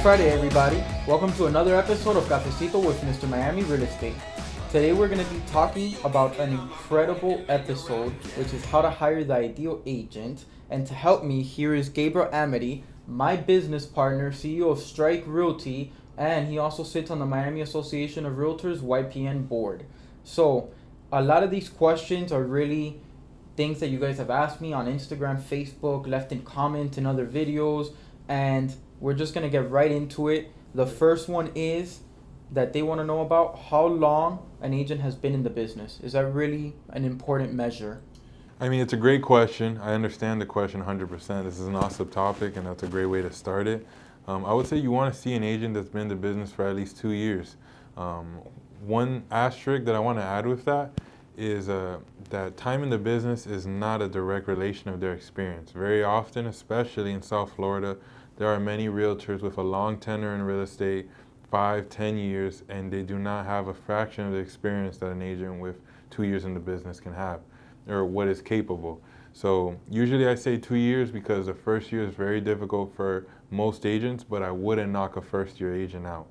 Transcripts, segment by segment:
Friday, everybody. Welcome to another episode of Cafecito with Mr. Miami Real Estate. Today we're going to be talking about an incredible episode, which is how to hire the ideal agent. And to help me, here is Gabriel Amedee, my business partner, CEO of Strike Realty, and he also sits on the Miami Association of Realtors YPN board. So, a lot of these questions are really things that you guys have asked me on Instagram, Facebook, left in comments and other videos, and we're just going to get right into it. The first one is that they want to know about how long an agent has been in the business. Is that really an important measure? I mean, it's a great question. I understand the question 100%. This is an awesome topic, and that's a great way to start it. I would say you want to see an agent that's been in the business for at least 2 years. One asterisk that I want to add with that is that time in the business is not a direct relation of their experience. Very often, especially in South Florida, there are many realtors with a long tenure in real estate, 5, 10 years, and they do not have a fraction of the experience that an agent with 2 years in the business can have, or what is capable. So usually I say 2 years because the first year is very difficult for most agents, but I wouldn't knock a first-year agent out.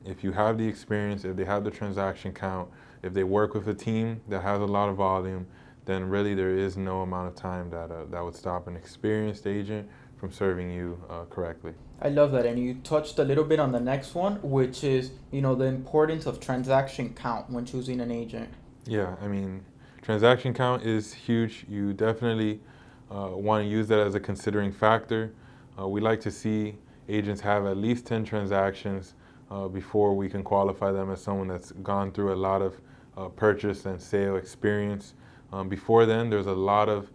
If you have the experience, if they have the transaction count, if they work with a team that has a lot of volume, then really there is no amount of time that would stop an experienced agent from serving you correctly. I love that. And you touched a little bit on the next one, which is, the importance of transaction count when choosing an agent. Yeah, I mean, transaction count is huge. You definitely want to use that as a considering factor. We like to see agents have at least 10 transactions before we can qualify them as someone that's gone through a lot of purchase and sale experience. Before then, there's a lot of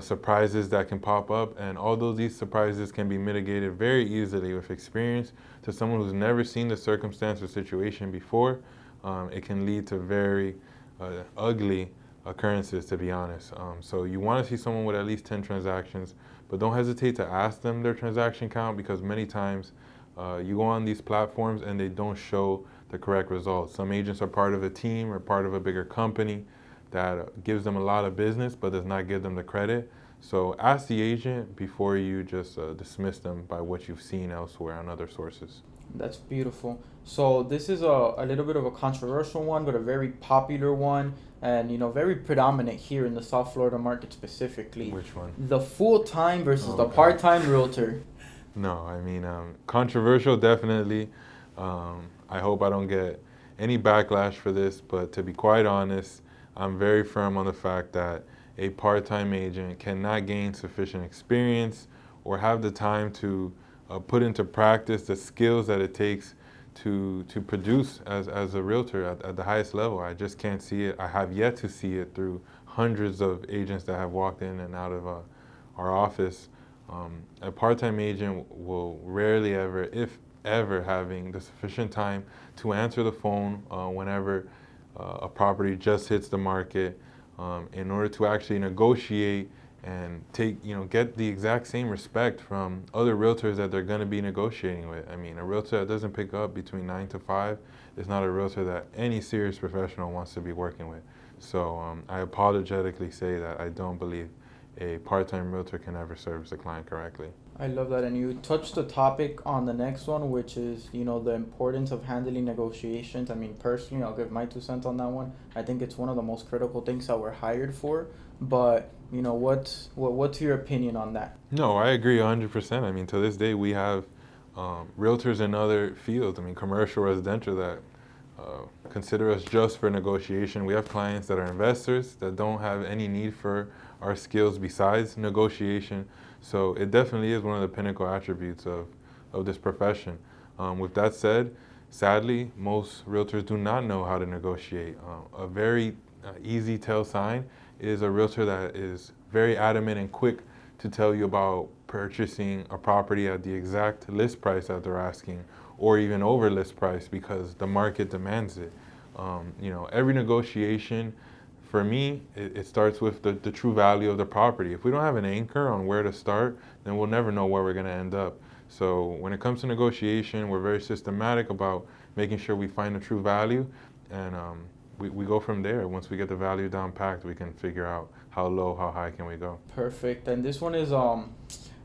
surprises that can pop up, and although these surprises can be mitigated very easily with experience, to someone who's never seen the circumstance or situation before, it can lead to very ugly occurrences, to be honest. So you want to see someone with at least 10 transactions, but don't hesitate to ask them their transaction count, because many times you go on these platforms and they don't show the correct results. Some agents are part of a team or part of a bigger company that gives them a lot of business but does not give them the credit. So ask the agent before you just dismiss them by what you've seen elsewhere on other sources. That's beautiful. So this is a little bit of a controversial one, but a very popular one, and very predominant here in the South Florida market specifically. Which one? The full-time versus the part-time realtor. No, I mean, controversial, definitely. I hope I don't get any backlash for this, but to be quite honest, I'm very firm on the fact that a part-time agent cannot gain sufficient experience or have the time to put into practice the skills that it takes to produce as a realtor at the highest level. I just can't see it. I have yet to see it through hundreds of agents that have walked in and out of our office. A part-time agent will rarely ever, if ever, having the sufficient time to answer the phone whenever a property just hits the market, in order to actually negotiate and get the exact same respect from other realtors that they're going to be negotiating with. I mean, a realtor that doesn't pick up between 9 to 5 is not a realtor that any serious professional wants to be working with. So I apologetically say that I don't believe a part-time realtor can ever service a client correctly. I love that. And you touched the topic on the next one, which is, the importance of handling negotiations. I mean, personally, I'll give my 2 cents on that one. I think it's one of the most critical things that we're hired for. But, what's your opinion on that? No, I agree 100%. I mean, to this day, we have realtors in other fields, commercial, residential, that consider us just for negotiation. We have clients that are investors that don't have any need for our skills besides negotiation. So it definitely is one of the pinnacle attributes of this profession. With that said, sadly, most realtors do not know how to negotiate. A very easy tell sign is a realtor that is very adamant and quick to tell you about purchasing a property at the exact list price that they're asking, or even over list price because the market demands it. Every negotiation, for me, it starts with the true value of the property. If we don't have an anchor on where to start, then we'll never know where we're going to end up. So when it comes to negotiation, we're very systematic about making sure we find the true value, and we go from there. Once we get the value down packed, we can figure out how low, how high can we go. Perfect. And this one is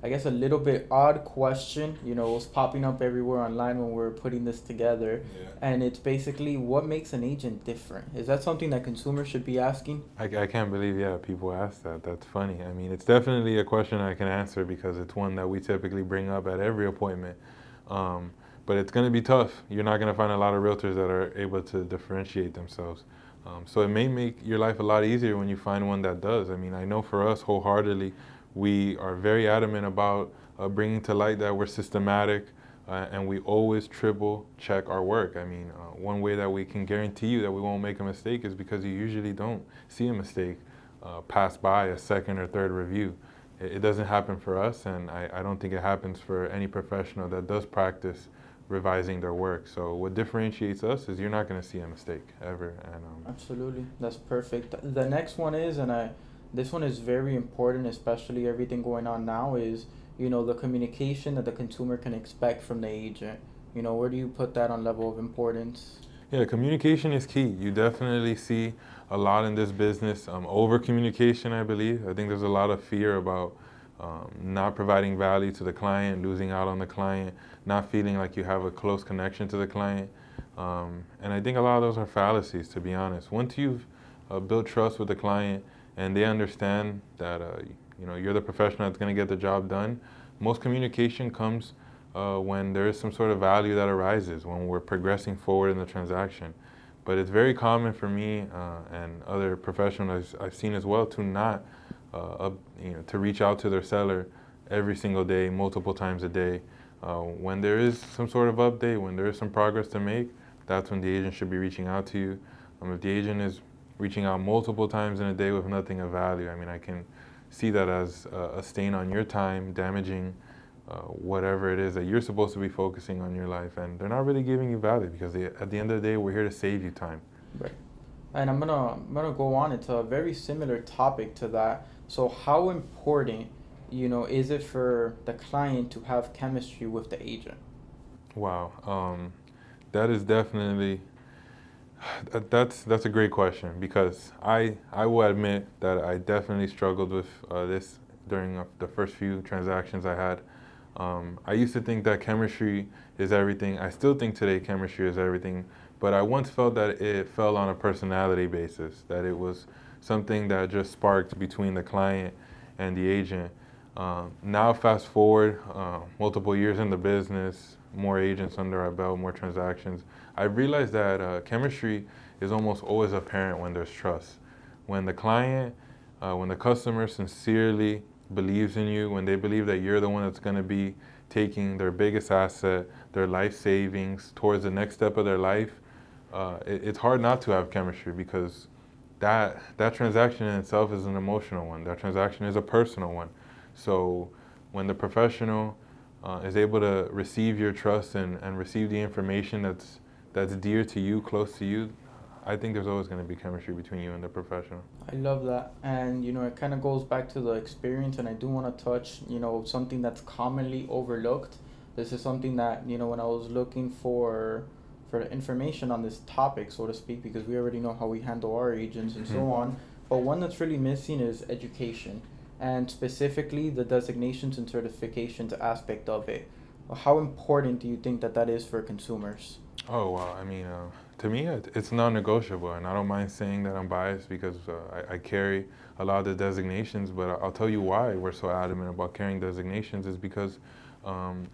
I guess, a little bit odd question. You know, it was popping up everywhere online when we were putting this together. Yeah. And it's basically, what makes an agent different? Is that something that consumers should be asking? I can't believe, yeah, people ask that. That's funny. I mean, it's definitely a question I can answer because it's one that we typically bring up at every appointment. Um, but it's going to be tough. You're not going to find a lot of realtors that are able to differentiate themselves. So it may make your life a lot easier when you find one that does. I mean, I know for us wholeheartedly, we are very adamant about bringing to light that we're systematic, and we always triple check our work. I mean, one way that we can guarantee you that we won't make a mistake is because you usually don't see a mistake pass by a second or third review. It doesn't happen for us, and I don't think it happens for any professional that does practice revising their work. So what differentiates us is you're not going to see a mistake ever. And Absolutely, that's perfect. The next one is, this one is very important, especially everything going on now, is, you know, the communication that the consumer can expect from the agent. You know, where do you put that on level of importance? yeah, communication is key. You definitely see a lot in this business. Over communication, I believe. I think there's a lot of fear about not providing value to the client, losing out on the client, not feeling like you have a close connection to the client. And I think a lot of those are fallacies, to be honest. Once you've built trust with the client and they understand that you know, you're the professional that's going to get the job done, most communication comes when there is some sort of value that arises, when we're progressing forward in the transaction. But it's very common for me and other professionals I've seen as well to not, you know, to reach out to their seller every single day, multiple times a day. When there is some sort of update, when there is some progress to make, that's when the agent should be reaching out to you. If the agent is reaching out multiple times in a day with nothing of value, I mean, I can see that as a stain on your time, damaging whatever it is that you're supposed to be focusing on your life, and they're not really giving you value because at the end of the day, we're here to save you time. Right. And I'm gonna go on into a very similar topic to that. So how important, you know, is it for the client to have chemistry with the agent? Wow, that is definitely that's a great question because I will admit that I definitely struggled with this during the first few transactions I had. I used to think that chemistry is everything. I still think today chemistry is everything, but I once felt that it fell on a personality basis, that it was something that just sparked between the client and the agent. Now, fast forward multiple years in the business, more agents under our belt, more transactions, I realized that chemistry is almost always apparent when there's trust. When the client, when the customer sincerely believes in you, when they believe that you're the one that's going to be taking their biggest asset, their life savings towards the next step of their life, it's hard not to have chemistry because that transaction in itself is an emotional one. That transaction is a personal one. So when the professional is able to receive your trust and receive the information that's dear to you, close to you, I think there's always going to be chemistry between you and the professional. I love that. And, you know, it kind of goes back to the experience. And I do want to touch, you know, something that's commonly overlooked. This is something that, you know, when I was looking for information on this topic, so to speak, because we already know how we handle our agents and so on. But one that's really missing is education, and specifically the designations and certifications aspect of it. How important do you think that that is for consumers? Oh, wow. I mean, to me, it's non-negotiable, and I don't mind saying that I'm biased because I carry a lot of the designations, but I'll tell you why we're so adamant about carrying designations is because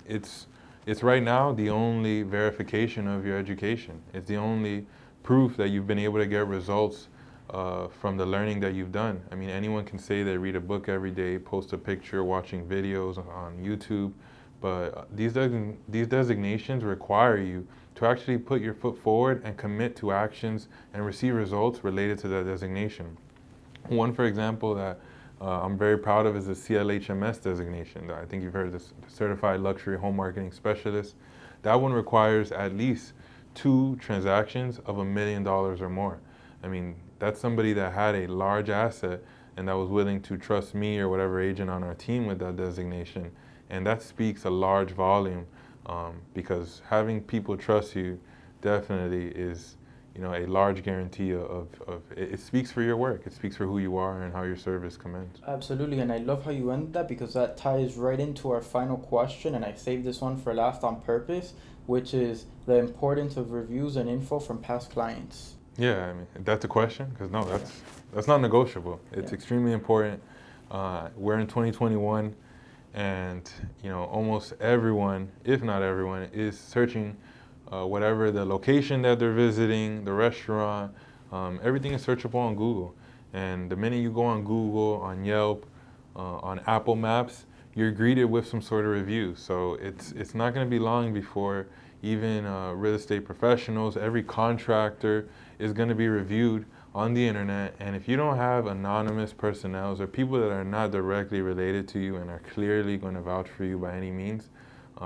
it's right now the only verification of your education. It's the only proof that you've been able to get results from the learning that you've done. I mean, anyone can say they read a book every day, post a picture, watching videos on YouTube, but these designations require you to actually put your foot forward and commit to actions and receive results related to that designation. One, for example, that I'm very proud of is the CLHMS designation. I think you've heard of this, Certified Luxury Home Marketing Specialist. That one requires at least 2 transactions of $1 million or more. I mean, that's somebody that had a large asset and that was willing to trust me or whatever agent on our team with that designation. And that speaks a large volume because having people trust you definitely is, a large guarantee of it speaks for your work. It speaks for who you are and how your service commends. Absolutely, and I love how you ended that because that ties right into our final question, and I saved this one for last on purpose, which is the importance of reviews and info from past clients. Yeah, I mean, that's a question? Because no, that's not negotiable. It's extremely important. We're in 2021, and almost everyone, if not everyone, is searching whatever the location that they're visiting, the restaurant, everything is searchable on Google. And the minute you go on Google, on Yelp, on Apple Maps, you're greeted with some sort of review. So it's not going to be long before even real estate professionals, every contractor is going to be reviewed on the internet. And if you don't have anonymous personnel or people that are not directly related to you and are clearly going to vouch for you by any means,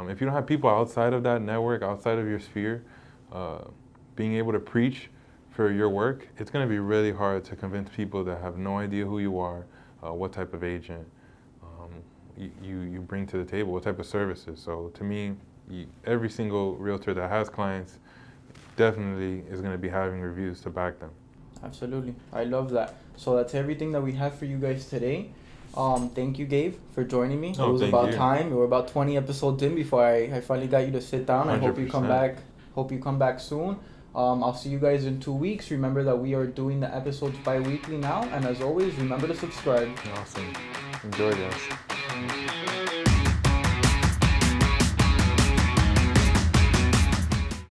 if you don't have people outside of that network, outside of your sphere, being able to preach for your work, it's going to be really hard to convince people that have no idea who you are, what type of agent you bring to the table, what type of services. So to me, every single realtor that has clients definitely is going to be having reviews to back them. Absolutely. I love that. So that's everything that we have for you guys today. Thank you, Gabe, for joining me. It was about time. We were about 20 episodes in before I finally got you to sit down. 100%. I hope you come back. Hope you come back soon. I'll see you guys in 2 weeks. Remember that we are doing the episodes bi-weekly now. And as always, remember to subscribe. Awesome. Enjoy this.